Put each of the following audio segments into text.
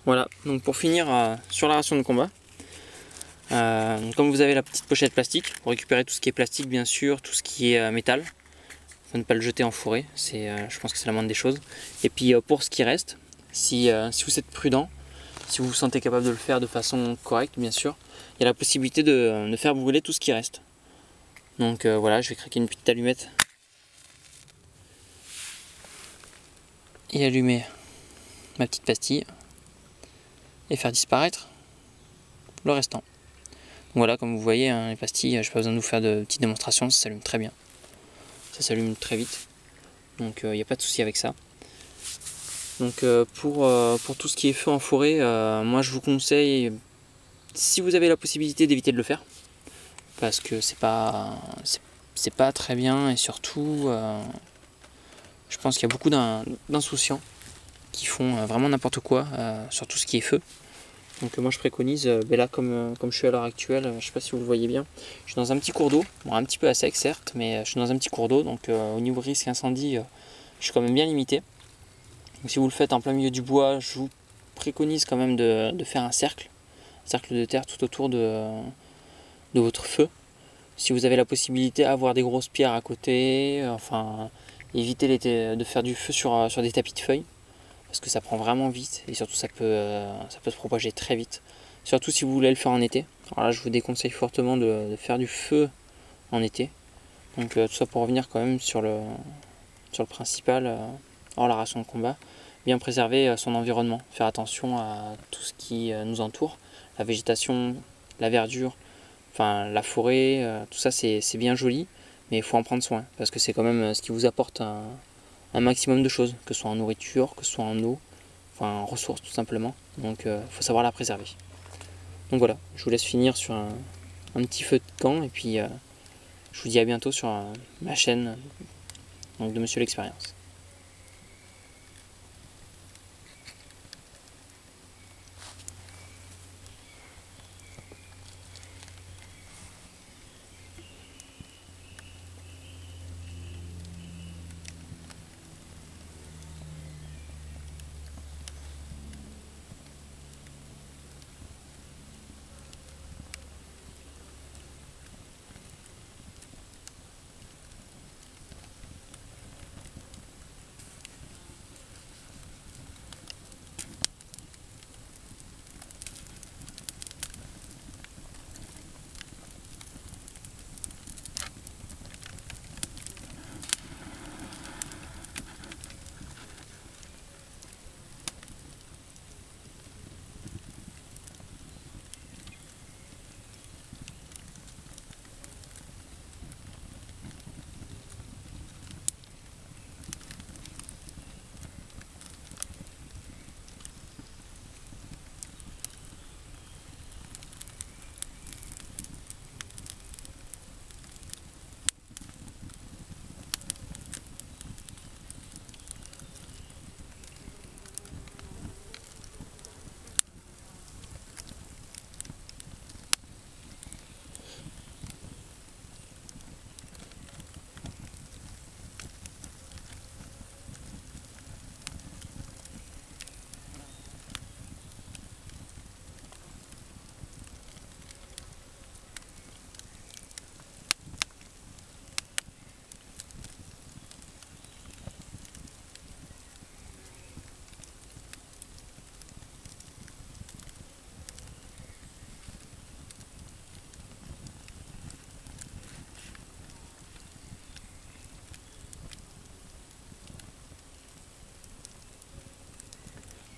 Voilà, donc pour finir sur la ration de combat, comme vous avez la petite pochette plastique, pour récupérer tout ce qui est plastique bien sûr, tout ce qui est métal, faut ne pas le jeter en forêt, je pense que c'est la moindre des choses. Et puis pour ce qui reste, si vous êtes prudent, si vous vous sentez capable de le faire de façon correcte bien sûr, il y a la possibilité de faire brûler tout ce qui reste. Donc voilà, je vais craquer une petite allumette et allumer ma petite pastille et faire disparaître le restant. Donc voilà, comme vous voyez, hein, les pastilles, je n'ai pas besoin de vous faire de petites démonstrations, ça s'allume très bien. Ça s'allume très vite, donc il n'y a pas de souci avec ça. Donc pour tout ce qui est feu en forêt, moi je vous conseille, si vous avez la possibilité, d'éviter de le faire, parce que c'est pas très bien, et surtout je pense qu'il y a beaucoup d'insouciants qui font vraiment n'importe quoi sur tout ce qui est feu. Donc moi je préconise, là comme je suis à l'heure actuelle, je ne sais pas si vous le voyez bien, je suis dans un petit cours d'eau, bon, un petit peu à sec certes, mais je suis dans un petit cours d'eau, donc au niveau risque incendie, je suis quand même bien limité. Donc si vous le faites en plein milieu du bois, je vous préconise quand même de faire un cercle de terre tout autour de votre feu. Si vous avez la possibilité d'avoir des grosses pierres à côté, enfin évitez de faire du feu sur des tapis de feuilles, parce que ça prend vraiment vite et surtout ça peut se propager très vite. Surtout si vous voulez le faire en été. Alors là je vous déconseille fortement de faire du feu en été. Donc tout ça pour revenir quand même sur le principal, hors la ration de combat. Bien préserver son environnement, faire attention à tout ce qui nous entoure, la végétation, la verdure, enfin la forêt, tout ça c'est bien joli, mais il faut en prendre soin, parce que c'est quand même ce qui vous apporte un maximum de choses, que ce soit en nourriture, que ce soit en eau, enfin en ressources tout simplement. Donc il faut savoir la préserver. Donc voilà, je vous laisse finir sur un petit feu de camp, et puis je vous dis à bientôt sur ma chaîne donc de Monsieur l'Expérience.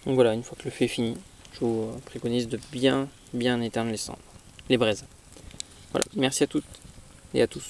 Donc voilà, une fois que le feu est fini, je vous préconise de bien éteindre les cendres, les braises. Voilà, merci à toutes et à tous.